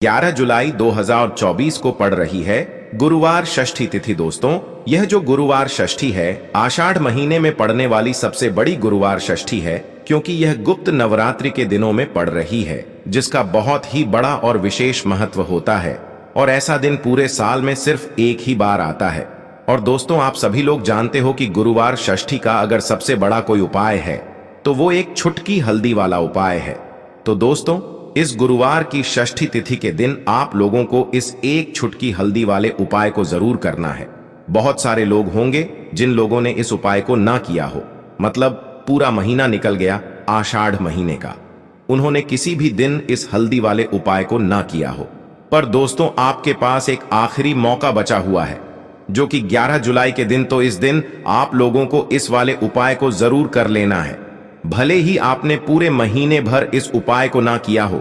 11 जुलाई 2024 को पड़ रही है गुरुवार षष्ठी तिथि। दोस्तों, यह जो गुरुवार षष्ठी है आषाढ़ महीने में पड़ने वाली सबसे बड़ी गुरुवार षष्ठी है, क्योंकि यह गुप्त नवरात्रि के दिनों में पड़ रही है, जिसका बहुत ही बड़ा और विशेष महत्व होता है। और ऐसा दिन पूरे साल में सिर्फ एक ही बार आता है। और दोस्तों, आप सभी लोग जानते हो कि गुरुवार षष्ठी का अगर सबसे बड़ा कोई उपाय है तो वो एक छुटकी हल्दी वाला उपाय है। तो दोस्तों, इस गुरुवार की षष्ठी तिथि के दिन आप लोगों को इस एक छुटकी हल्दी वाले उपाय को जरूर करना है। बहुत सारे लोग होंगे जिन लोगों ने इस उपाय को ना किया हो, मतलब पूरा महीना निकल गया आषाढ़ महीने का, उन्होंने किसी भी दिन इस हल्दी वाले उपाय को ना किया हो। पर दोस्तों, आपके पास एक आखिरी मौका बचा हुआ है, जो कि 11 जुलाई के दिन। तो इस दिन आप लोगों को इस वाले उपाय को जरूर कर लेना है। भले ही आपने पूरे महीने भर इस उपाय को ना किया हो,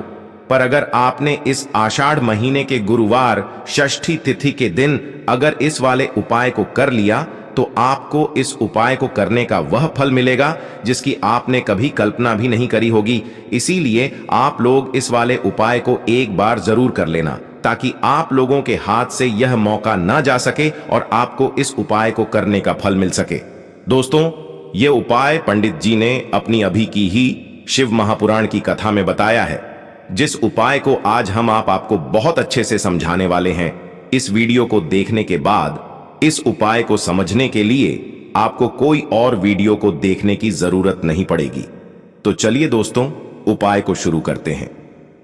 पर अगर आपने इस आषाढ़ महीने के गुरुवार षष्ठी तिथि के दिन अगर इस वाले उपाय को कर लिया, तो आपको इस उपाय को करने का वह फल मिलेगा जिसकी आपने कभी कल्पना भी नहीं करी होगी। इसीलिए आप लोग इस वाले उपाय को एक बार जरूर कर लेना, ताकि आप लोगों के हाथ से यह मौका ना जा सके और आपको इस उपाय को करने का फल मिल सके। दोस्तों, ये उपाय पंडित जी ने अपनी अभी की ही शिव महापुराण की कथा में बताया है, जिस उपाय को आज हम आपको बहुत अच्छे से समझाने वाले हैं। इस वीडियो को देखने के बाद इस उपाय को समझने के लिए आपको कोई और वीडियो को देखने की जरूरत नहीं पड़ेगी। तो चलिए दोस्तों, उपाय को शुरू करते हैं।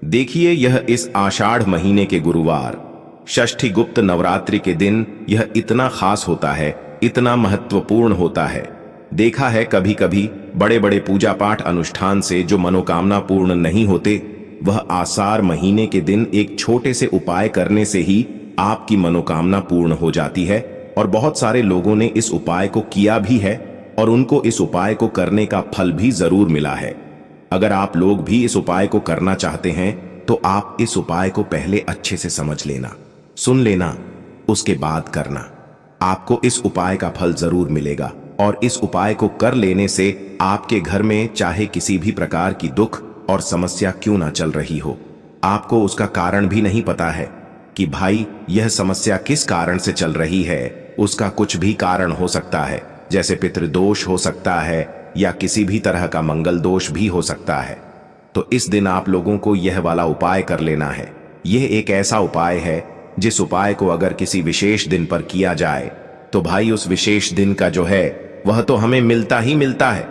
देखिए, यह इस आषाढ़ महीने के गुरुवार षष्ठी गुप्त नवरात्रि के दिन यह इतना खास होता है, इतना महत्वपूर्ण होता है। देखा है कभी कभी बड़े बड़े पूजा पाठ अनुष्ठान से जो मनोकामना पूर्ण नहीं होते, वह आषाढ़ महीने के दिन एक छोटे से उपाय करने से ही आपकी मनोकामना पूर्ण हो जाती है। और बहुत सारे लोगों ने इस उपाय को किया भी है और उनको इस उपाय को करने का फल भी जरूर मिला है। अगर आप लोग भी इस उपाय को करना चाहते हैं तो आप इस उपाय को पहले अच्छे से समझ लेना, सुन लेना, उसके बाद करना। आपको इस उपाय का फल जरूर मिलेगा। और इस उपाय को कर लेने से आपके घर में चाहे किसी भी प्रकार की दुख और समस्या क्यों ना चल रही हो, आपको उसका कारण भी नहीं पता है कि भाई यह समस्या किस कारण से चल रही है। उसका कुछ भी कारण हो सकता है, जैसे पितृदोष हो सकता है या किसी भी तरह का मंगल दोष भी हो सकता है। तो इस दिन आप लोगों को यह वाला उपाय कर लेना है। यह एक ऐसा उपाय है जिस उपाय को अगर किसी विशेष दिन पर किया जाए तो भाई उस विशेष दिन का जो है वह तो हमें मिलता ही मिलता है।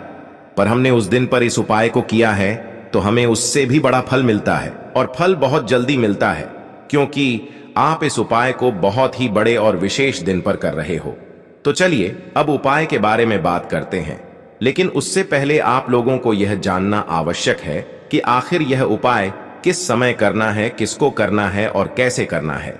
पर हमने उस दिन पर इस उपाय को किया है तो हमें उससे भी बड़ा फल मिलता है, और फल बहुत जल्दी मिलता है, क्योंकि आप इस उपाय को बहुत ही बड़े और विशेष दिन पर कर रहे हो। तो चलिए अब उपाय के बारे में बात करते हैं। लेकिन उससे पहले आप लोगों को यह जानना आवश्यक है कि आखिर यह उपाय किस समय करना है, किसको करना है और कैसे करना है।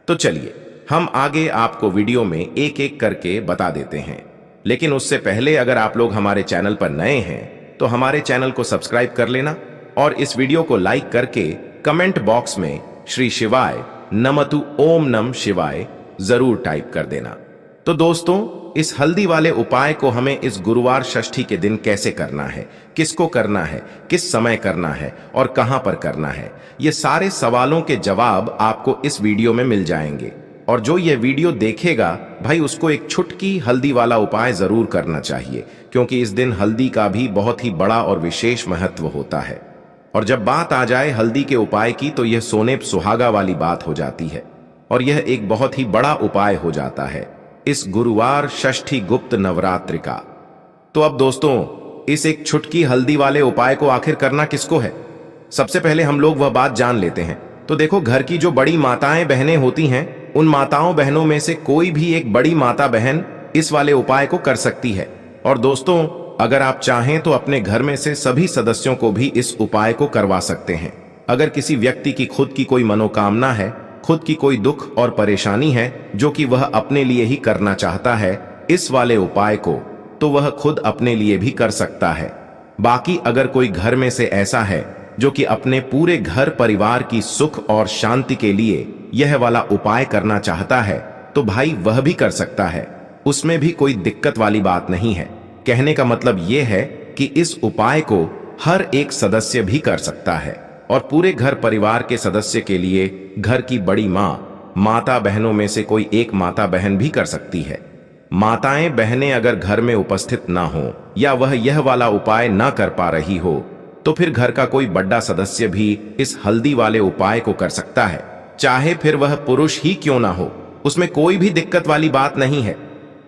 तो चलिए हम आगे आपको वीडियो में एक एक करके बता देते हैं। लेकिन उससे पहले अगर आप लोग हमारे चैनल पर नए हैं तो हमारे चैनल को सब्सक्राइब कर लेना और इस वीडियो को लाइक करके कमेंट बॉक्स में श्री शिवाय नमतु ओम नम शिवाय जरूर टाइप कर देना। तो दोस्तों, इस हल्दी वाले उपाय को हमें इस गुरुवार षष्ठी के दिन कैसे करना है, किसको करना है, किस समय करना है और कहां पर करना है, ये सारे सवालों के जवाब आपको इस वीडियो में मिल जाएंगे। और जो ये वीडियो देखेगा भाई, उसको एक छुटकी हल्दी वाला उपाय जरूर करना चाहिए, क्योंकि इस दिन हल्दी का भी बहुत ही बड़ा और विशेष महत्व होता है। और जब बात आ जाए हल्दी के उपाय की तो यह सोने सुहागा वाली बात हो जाती है, और यह एक बहुत ही बड़ा उपाय हो जाता है इस गुरुवार षष्ठी गुप्त नवरात्रि का। तो अब दोस्तों, इस एक छुटकी हल्दी वाले उपाय को आखिर करना किसको है, सबसे पहले हम लोग वह बात जान लेते हैं। तो देखो, घर की जो बड़ी माताएं बहनें होती हैं, उन माताओं बहनों में से कोई भी एक बड़ी माता बहन इस वाले उपाय को कर सकती है। और दोस्तों, अगर आप चाहें तो अपने घर में से सभी सदस्यों को भी इस उपाय को करवा सकते हैं। अगर किसी व्यक्ति की खुद की कोई मनोकामना है, खुद की कोई दुख और परेशानी है जो कि वह अपने लिए ही करना चाहता है इस वाले उपाय को, तो वह खुद अपने लिए भी कर सकता है। बाकी अगर कोई घर में से ऐसा है जो कि अपने पूरे घर परिवार की सुख और शांति के लिए यह वाला उपाय करना चाहता है, तो भाई वह भी कर सकता है। उसमें भी कोई दिक्कत वाली बात नहीं है। कहने का मतलब यह है कि इस उपाय को हर एक सदस्य भी कर सकता है। और पूरे घर परिवार के सदस्य के लिए घर की बड़ी माँ, माता बहनों में से कोई एक माता बहन भी कर सकती है। माताएं बहनें अगर घर में उपस्थित ना हो या वह यह वाला उपाय ना कर पा रही हो तो फिर घर का कोई बड़ा सदस्य भी इस हल्दी वाले उपाय को कर सकता है, चाहे फिर वह पुरुष ही क्यों ना हो। उसमें कोई भी दिक्कत वाली बात नहीं है।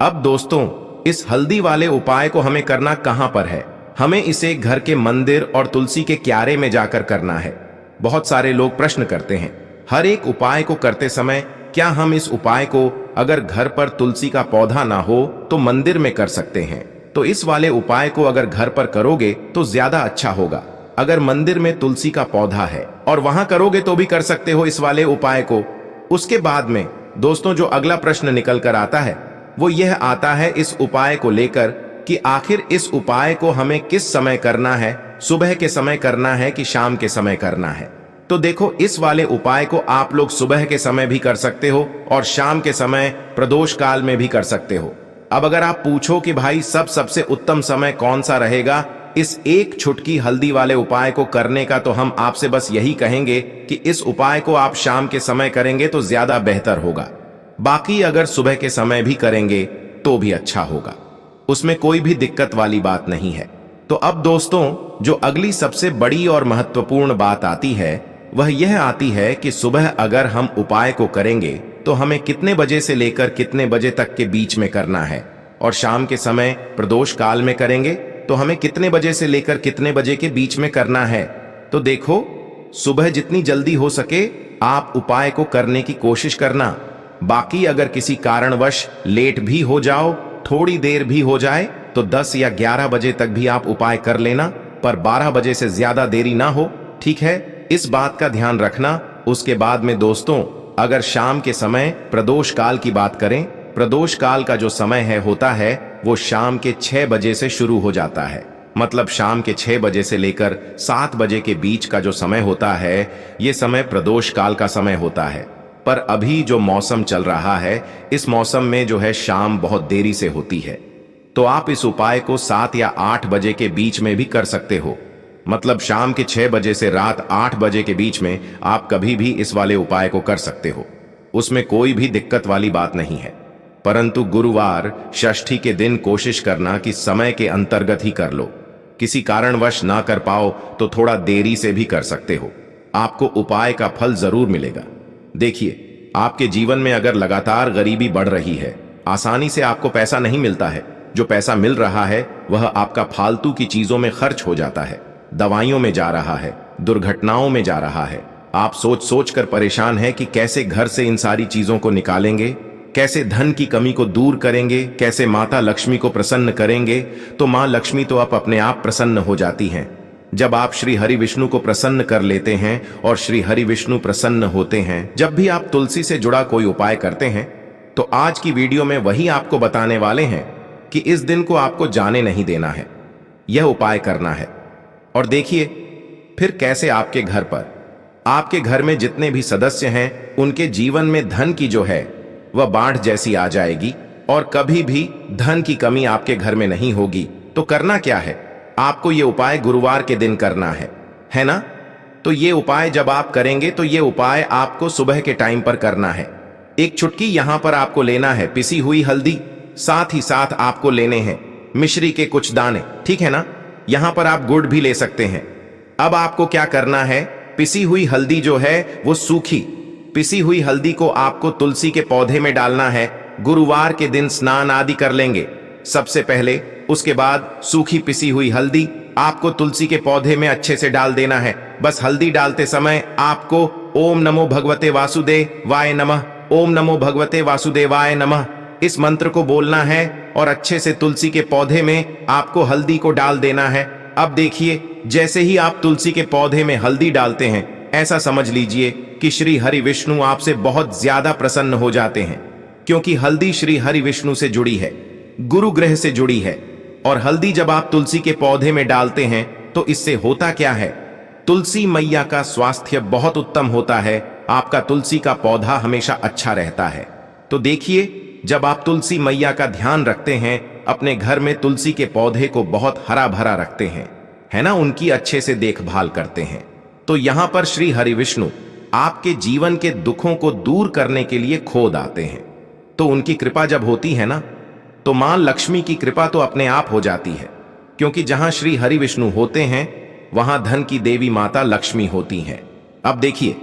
अब दोस्तों, इस हल्दी वाले उपाय को हमें करना कहां पर है? हमें इसे घर के मंदिर और तुलसी के क्यारे में जाकर करना है। बहुत सारे लोग प्रश्न करते हैं, हर एक उपाय को करते समय क्या हम इस उपाय को अगर घर पर तुलसी का पौधा ना हो तो मंदिर में कर सकते हैं? तो इस वाले उपाय को अगर घर पर करोगे तो ज्यादा अच्छा होगा। अगर मंदिर में तुलसी का पौधा है और वहां करोगे तो भी कर सकते हो इस वाले उपाय को। उसके बाद में दोस्तों जो अगला प्रश्न निकल कर आता है वो यह आता है इस उपाय को लेकर कि आखिर इस उपाय को हमें किस समय करना है, सुबह के समय करना है कि शाम के समय करना है? तो देखो, इस वाले उपाय को आप लोग सुबह के समय भी कर सकते हो और शाम के समय प्रदोष काल में भी कर सकते हो। अब अगर आप पूछो कि भाई सबसे उत्तम समय कौन सा रहेगा इस एक छुटकी हल्दी वाले उपाय को करने का, तो हम आपसे बस यही कहेंगे कि इस उपाय को आप शाम के समय करेंगे तो ज्यादा बेहतर होगा। बाकी अगर सुबह के समय भी करेंगे तो भी अच्छा होगा, उसमें कोई भी दिक्कत वाली बात नहीं है। तो अब दोस्तों जो अगली सबसे बड़ी और महत्वपूर्ण बात आती है वह यह आती है कि सुबह अगर हम उपाय को करेंगे तो हमें कितने बजे से लेकर कितने बजे तक के बीच में करना है, और शाम के समय प्रदोष काल में करेंगे तो हमें कितने बजे से लेकर कितने बजे के बीच में करना है। तो देखो, सुबह जितनी जल्दी हो सके आप उपाय को करने की कोशिश करना। बाकी अगर किसी कारणवश लेट भी हो जाओ, थोड़ी देर भी हो जाए, तो 10 या 11 बजे तक भी आप उपाय कर लेना, पर 12 बजे से ज्यादा देरी ना हो, ठीक है? इस बात का ध्यान रखना। उसके बाद में दोस्तों अगर शाम के समय प्रदोष काल की बात करें, प्रदोष काल का जो समय होता है वो शाम के 6 बजे से शुरू हो जाता है। मतलब शाम के 6 बजे से लेकर 7 बजे के बीच का जो समय होता है ये समय प्रदोष काल का समय होता है। पर अभी जो मौसम चल रहा है इस मौसम में जो है शाम बहुत देरी से होती है, तो आप इस उपाय को 7 या 8 बजे के बीच में भी कर सकते हो। मतलब शाम के 6 बजे से रात 8 बजे के बीच में आप कभी भी इस वाले उपाय को कर सकते हो, उसमें कोई भी दिक्कत वाली बात नहीं है। परंतु गुरुवार षष्ठी के दिन कोशिश करना कि समय के अंतर्गत ही कर लो। किसी कारणवश ना कर पाओ तो थोड़ा देरी से भी कर सकते हो, आपको उपाय का फल जरूर मिलेगा। देखिए, आपके जीवन में अगर लगातार गरीबी बढ़ रही है, आसानी से आपको पैसा नहीं मिलता है, जो पैसा मिल रहा है वह आपका फालतू की चीजों में खर्च हो जाता है, दवाइयों में जा रहा है, दुर्घटनाओं में जा रहा है। आप सोच सोच कर परेशान हैं कि कैसे घर से इन सारी चीजों को निकालेंगे, कैसे धन की कमी को दूर करेंगे, कैसे माता लक्ष्मी को प्रसन्न करेंगे। तो मां लक्ष्मी तो आप अपने आप प्रसन्न हो जाती हैं जब आप श्री हरि विष्णु को प्रसन्न कर लेते हैं, और श्री हरि विष्णु प्रसन्न होते हैं जब भी आप तुलसी से जुड़ा कोई उपाय करते हैं। तो आज की वीडियो में वही आपको बताने वाले हैं कि इस दिन को आपको जाने नहीं देना है, यह उपाय करना है। और देखिए फिर कैसे आपके घर पर, आपके घर में जितने भी सदस्य हैं उनके जीवन में धन की जो है वह बाढ़ जैसी आ जाएगी और कभी भी धन की कमी आपके घर में नहीं होगी। तो करना क्या है, आपको ये उपाय गुरुवार के दिन करना है ना? तो ये उपाय जब आप करेंगे तो ये उपाय आपको सुबह के टाइम पर करना है। एक चुटकी यहां पर आपको लेना है पिसी हुई हल्दी, साथ ही साथ आपको लेने हैं मिश्री के कुछ दाने, ठीक है ना? यहां पर आप गुड़ भी ले सकते हैं। अब आपको क्या करना है, पिसी हुई हल्दी जो है वो सूखी पिसी हुई हल्दी को आपको तुलसी के पौधे में डालना है। गुरुवार के दिन स्नान आदि कर लेंगे सबसे पहले, उसके बाद सूखी पिसी हुई हल्दी आपको तुलसी के पौधे में अच्छे से डाल देना है। बस हल्दी डालते समय आपको ओम नमो भगवते वासुदेवाय नमः, ओम नमो भगवते वासुदेवाय नमः इस मंत्र को बोलना है और अच्छे से तुलसी के पौधे में आपको हल्दी को डाल देना है। अब देखिए, जैसे ही आप तुलसी के पौधे में हल्दी डालते हैं, ऐसा समझ लीजिए कि श्री हरि विष्णु आपसे बहुत ज्यादा प्रसन्न हो जाते हैं, क्योंकि हल्दी श्री हरि विष्णु से जुड़ी है, गुरु ग्रह से जुड़ी है। और हल्दी जब आप तुलसी के पौधे में डालते हैं तो इससे होता क्या है, तुलसी मैया का स्वास्थ्य बहुत उत्तम होता है, आपका तुलसी का पौधा हमेशा अच्छा रहता है। तो देखिए, जब आप तुलसी मैया का ध्यान रखते हैं, अपने घर में तुलसी के पौधे को बहुत हरा भरा रखते हैं, है ना, उनकी अच्छे से देखभाल करते हैं, तो यहां पर श्री हरि विष्णु आपके जीवन के दुखों को दूर करने के लिए खोद आते हैं। तो उनकी कृपा जब होती है ना, तो मां लक्ष्मी की कृपा तो अपने आप हो जाती है, क्योंकि जहां श्री हरि विष्णु होते हैं वहां धन की देवी माता लक्ष्मी होती हैं। अब देखिए,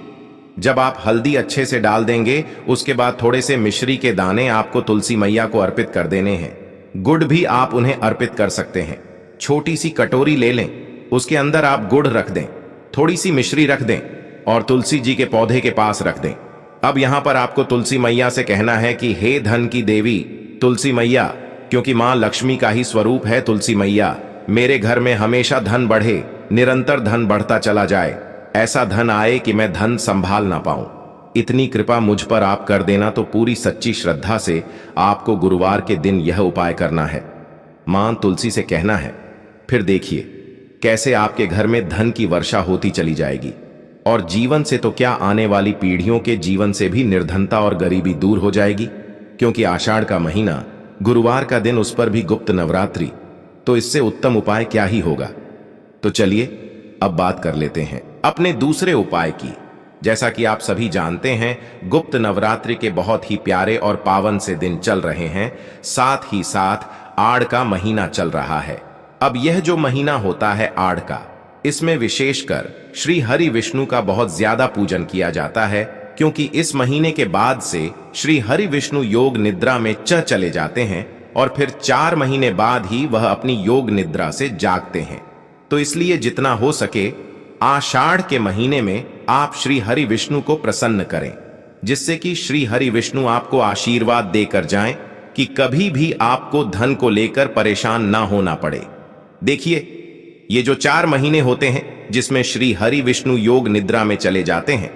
जब आप हल्दी अच्छे से डाल देंगे, उसके बाद थोड़े से मिश्री के दाने आपको तुलसी मैया को अर्पित कर देने हैं। गुड़ भी आप उन्हें अर्पित कर सकते हैं। छोटी सी कटोरी ले लें, उसके अंदर आप गुड़ रख दें, थोड़ी सी मिश्री रख दें और तुलसी जी के पौधे के पास रख दें। अब यहां पर आपको तुलसी मैया से कहना है कि हे धन की देवी तुलसी मैया, क्योंकि मां लक्ष्मी का ही स्वरूप है तुलसी मैया, मेरे घर में हमेशा धन बढ़े, निरंतर धन बढ़ता चला जाए, ऐसा धन आए कि मैं धन संभाल ना पाऊं। इतनी कृपा मुझ पर आप कर देना। तो पूरी सच्ची श्रद्धा से आपको गुरुवार के दिन यह उपाय करना है, मां तुलसी से कहना है। फिर देखिए कैसे आपके घर में धन की वर्षा होती चली जाएगी, और जीवन से तो क्या, आने वाली पीढ़ियों के जीवन से भी निर्धनता और गरीबी दूर हो जाएगी। क्योंकि आषाढ़ का महीना, गुरुवार का दिन, उस पर भी गुप्त नवरात्रि, तो इससे उत्तम उपाय क्या ही होगा। तो चलिए अब बात कर लेते हैं अपने दूसरे उपाय की। जैसा कि आप सभी जानते हैं, गुप्त नवरात्रि के बहुत ही प्यारे और पावन से दिन चल रहे हैं, साथ ही साथ आड़ का महीना चल रहा है। अब यह जो महीना होता है आड़ का, इसमें विशेषकर श्री हरि विष्णु का बहुत ज्यादा पूजन किया जाता है, क्योंकि इस महीने के बाद से श्री हरि विष्णु योग निद्रा में चले जाते हैं और फिर 4 महीने बाद ही वह अपनी योग निद्रा से जागते हैं। तो इसलिए जितना हो सके आषाढ़ के महीने में आप श्री हरि विष्णु को प्रसन्न करें, जिससे कि श्री हरि विष्णु आपको आशीर्वाद देकर जाएं कि कभी भी आपको धन को लेकर परेशान ना होना पड़े। देखिए, ये जो 4 महीने होते हैं जिसमें श्री हरि विष्णु योग निद्रा में चले जाते हैं,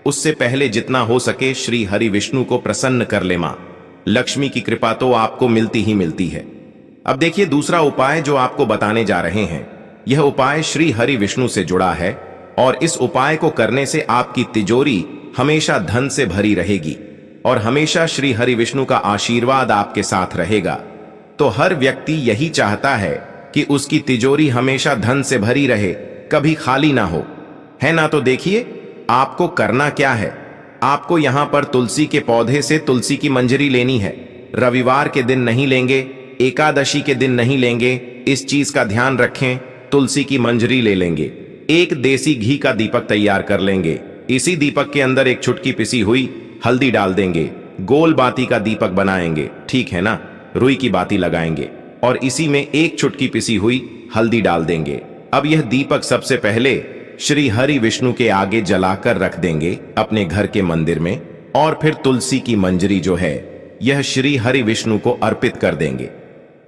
उससे पहले जितना हो सके श्री हरि विष्णु को प्रसन्न कर ले। मां लक्ष्मी की कृपा तो आपको मिलती ही मिलती है। अब देखिए, दूसरा उपाय जो आपको बताने जा रहे हैं, यह उपाय श्री हरि विष्णु से जुड़ा है, और इस उपाय को करने से आपकी तिजोरी हमेशा धन से भरी रहेगी और हमेशा श्री हरि विष्णु का आशीर्वाद आपके साथ रहेगा। तो हर व्यक्ति यही चाहता है कि उसकी तिजोरी हमेशा धन से भरी रहे, कभी खाली ना हो, है ना। तो देखिए आपको करना क्या है। आपको यहां पर तुलसी के पौधे से तुलसी की मंजरी लेनी है। रविवार के दिन नहीं लेंगे, एकादशी के दिन नहीं लेंगे, इस चीज का ध्यान रखें। तुलसी की मंजरी ले लेंगे, एक देसी घी का दीपक तैयार कर लेंगे, इसी दीपक के अंदर एक चुटकी पिसी हुई हल्दी डाल देंगे, गोल बाती का दीपक बनाएंगे, ठीक है ना, रुई की बाती लगाएंगे और इसी में एक चुटकी पिसी हुई हल्दी डाल देंगे। अब यह दीपक सबसे पहले श्री हरि विष्णु के आगे जलाकर रख देंगे अपने घर के मंदिर में, और फिर तुलसी की मंजरी जो है यह श्री हरि विष्णु को अर्पित कर देंगे।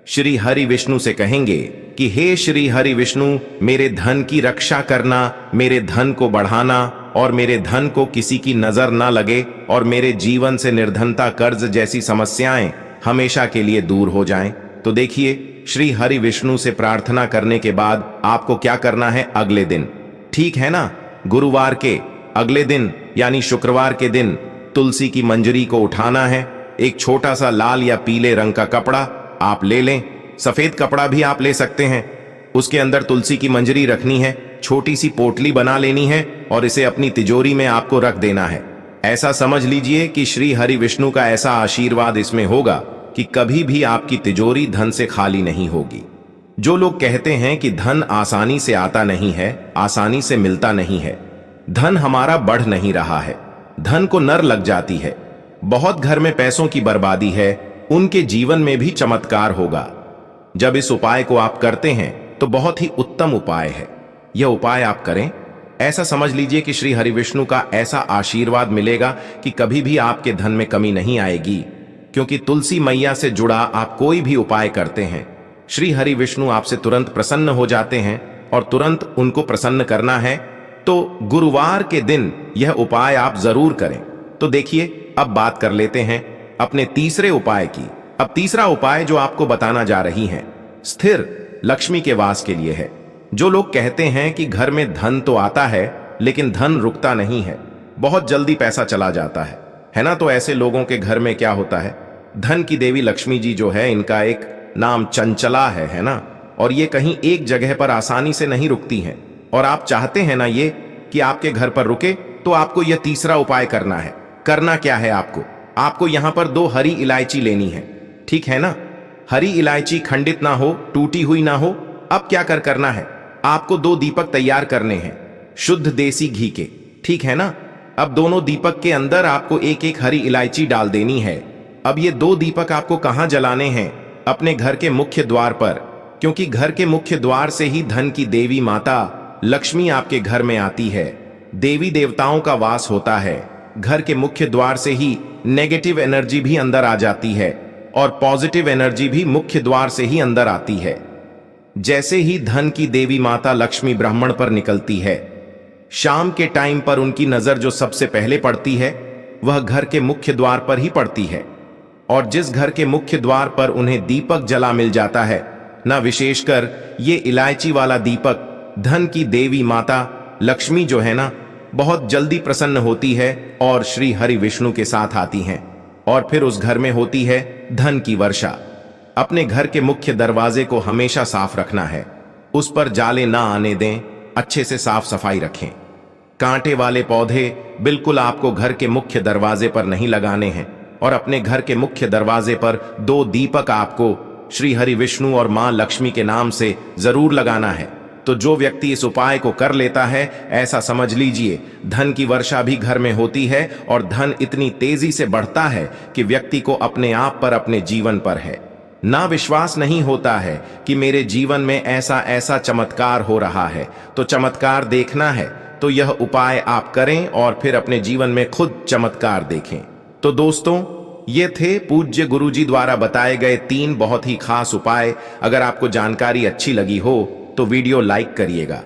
श्री हरि विष्णु से कहेंगे कि हे श्री हरि विष्णु, मेरे धन की रक्षा करना, मेरे धन को बढ़ाना और मेरे धन को किसी की नजर ना लगे और मेरे जीवन से निर्धनता, कर्ज जैसी समस्याएं हमेशा के लिए दूर हो जाएं। तो देखिए, श्री हरि विष्णु से प्रार्थना करने के बाद आपको क्या करना है अगले दिन, ठीक है ना, गुरुवार के अगले दिन यानी शुक्रवार के दिन तुलसी की मंजरी को उठाना है। एक छोटा सा लाल या पीले रंग का कपड़ा आप ले लें, सफेद कपड़ा भी आप ले सकते हैं। उसके अंदर तुलसी की मंजरी रखनी है, छोटी सी पोटली बना लेनी है और इसे अपनी तिजोरी में आपको रख देना है। ऐसा समझ लीजिए कि श्री हरि विष्णु का ऐसा आशीर्वाद इसमें होगा कि कभी भी आपकी तिजोरी धन से खाली नहीं होगी। जो लोग कहते हैं कि धन आसानी से आता नहीं है, आसानी से मिलता नहीं है, धन हमारा बढ़ नहीं रहा है, धन को नर लग जाती है, बहुत घर में पैसों की बर्बादी है, उनके जीवन में भी चमत्कार होगा। जब इस उपाय को आप करते हैं तो बहुत ही उत्तम उपाय है। यह उपाय आप करें, ऐसा समझ लीजिए कि श्री हरि विष्णु का ऐसा आशीर्वाद मिलेगा कि कभी भी आपके धन में कमी नहीं आएगी। क्योंकि तुलसी मैया से जुड़ा आप कोई भी उपाय करते हैं, श्री हरि विष्णु आपसे तुरंत प्रसन्न हो जाते हैं और तुरंत उनको प्रसन्न करना है। तो गुरुवार के दिन यह उपाय आप जरूर करें। तो देखिए, अब बात कर लेते हैं अपने तीसरे उपाय की। अब तीसरा उपाय जो आपको बताना जा रही है, स्थिर लक्ष्मी के वास के लिए है। जो लोग कहते हैं कि घर में धन तो आता है लेकिन धन रुकता नहीं है, बहुत जल्दी पैसा चला जाता है ना। तो ऐसे लोगों के घर में क्या होता है, धन की देवी लक्ष्मी जी जो है, इनका एक नाम चंचला है ना, और ये कहीं एक जगह पर आसानी से नहीं रुकती हैं। और आप चाहते हैं ना ये कि आपके घर पर रुके, तो आपको यह तीसरा उपाय करना है। करना क्या है आपको? आपको यहां पर 2 हरी इलायची लेनी है, ठीक है ना? हरी इलायची खंडित ना हो, टूटी हुई ना हो। अब क्या करना है, आपको 2 दीपक तैयार करने हैं, शुद्ध देसी घी के, ठीक है ना? अब दोनों दीपक के अंदर आपको एक एक हरी इलायची डाल देनी है। अब ये 2 दीपक आपको कहां जलाने हैं? अपने घर के मुख्य द्वार पर, क्योंकि घर के मुख्य द्वार से ही धन की देवी माता लक्ष्मी आपके घर में आती है। देवी देवताओं का वास होता है। घर के मुख्य द्वार से ही नेगेटिव एनर्जी भी अंदर आ जाती है और पॉजिटिव एनर्जी भी मुख्य द्वार से ही अंदर आती है। जैसे ही धन की देवी माता लक्ष्मी ब्राह्मण पर निकलती है, शाम के टाइम पर उनकी नजर जो सबसे पहले पड़ती है वह घर के मुख्य द्वार पर ही पड़ती है। और जिस घर के मुख्य द्वार पर उन्हें दीपक जला मिल जाता है ना, विशेषकर ये इलायची वाला दीपक, धन की देवी माता लक्ष्मी जो है ना, बहुत जल्दी प्रसन्न होती है और श्री हरि विष्णु के साथ आती हैं और फिर उस घर में होती है धन की वर्षा। अपने घर के मुख्य दरवाजे को हमेशा साफ रखना है, उस पर जाले ना आने दें, अच्छे से साफ सफाई रखें। कांटे वाले पौधे बिल्कुल आपको घर के मुख्य दरवाजे पर नहीं लगाने हैं और अपने घर के मुख्य दरवाजे पर 2 दीपक आपको श्री हरि विष्णु और मां लक्ष्मी के नाम से जरूर लगाना है। तो जो व्यक्ति इस उपाय को कर लेता है, ऐसा समझ लीजिए धन की वर्षा भी घर में होती है और धन इतनी तेजी से बढ़ता है कि व्यक्ति को अपने आप पर, अपने जीवन पर है ना विश्वास नहीं होता है कि मेरे जीवन में ऐसा ऐसा चमत्कार हो रहा है। तो चमत्कार देखना है तो यह उपाय आप करें और फिर अपने जीवन में खुद चमत्कार देखें। तो दोस्तों, ये थे पूज्य गुरुजी द्वारा बताए गए 3 बहुत ही खास उपाय। अगर आपको जानकारी अच्छी लगी हो तो वीडियो लाइक करिएगा।